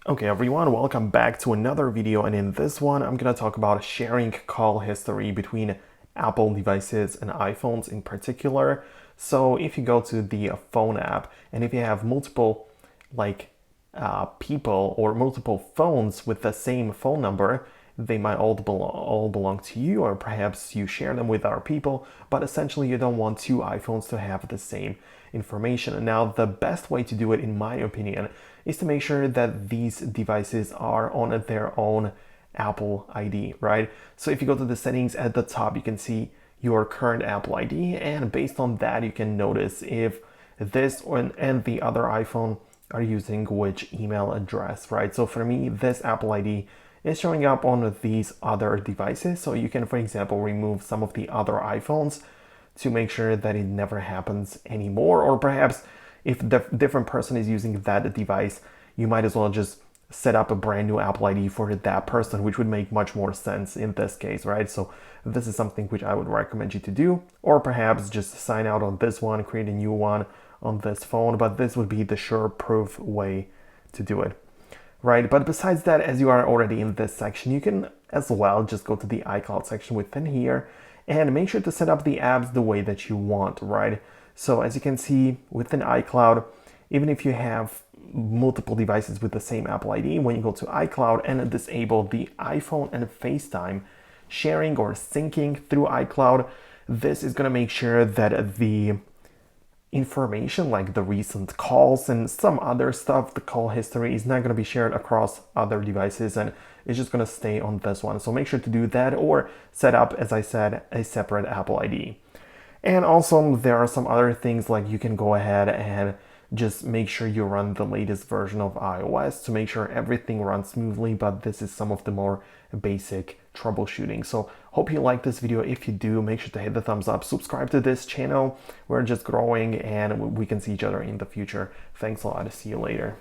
Okay everyone, welcome back to another video, and in this one I'm gonna talk about sharing call history between Apple devices and iPhones in particular. So if you go to the phone app and if you have multiple people or multiple phones with the same phone number, they might all belong to you, or perhaps you share them with other people, but essentially you don't want two iPhones to have the same information. And now the best way to do it, in my opinion, is to make sure that these devices are on their own Apple ID, right? So if you go to the settings at the top, you can see your current Apple ID, and based on that you can notice if this and the other iPhone are using which email address, right? So for me, this Apple ID is showing up on these other devices. So you can, for example, remove some of the other iPhones to make sure that it never happens anymore. Or perhaps if the different person is using that device, you might as well just set up a brand new Apple ID for that person, which would make much more sense in this case, right? So this is something which I would recommend you to do, or perhaps just sign out on this one, create a new one on this phone, but this would be the sure-proof way to do it, right? But besides that, as you are already in this section, you can as well just go to the iCloud section within here and make sure to set up the apps the way that you want, right? So as you can see within iCloud, even if you have multiple devices with the same Apple ID, when you go to iCloud and disable the iPhone and FaceTime sharing or syncing through iCloud, this is going to make sure that the information like the recent calls and some other stuff, the call history, is not going to be shared across other devices, and it's just going to stay on this one. So make sure to do that, or set up, as I said, a separate Apple ID. And also there are some other things, like you can go ahead and just make sure you run the latest version of iOS to make sure everything runs smoothly, but this is some of the more basic troubleshooting. So hope you like this video. If you do, make sure to hit the thumbs up, subscribe to this channel. We're just growing and we can see each other in the future. Thanks a lot. See you later.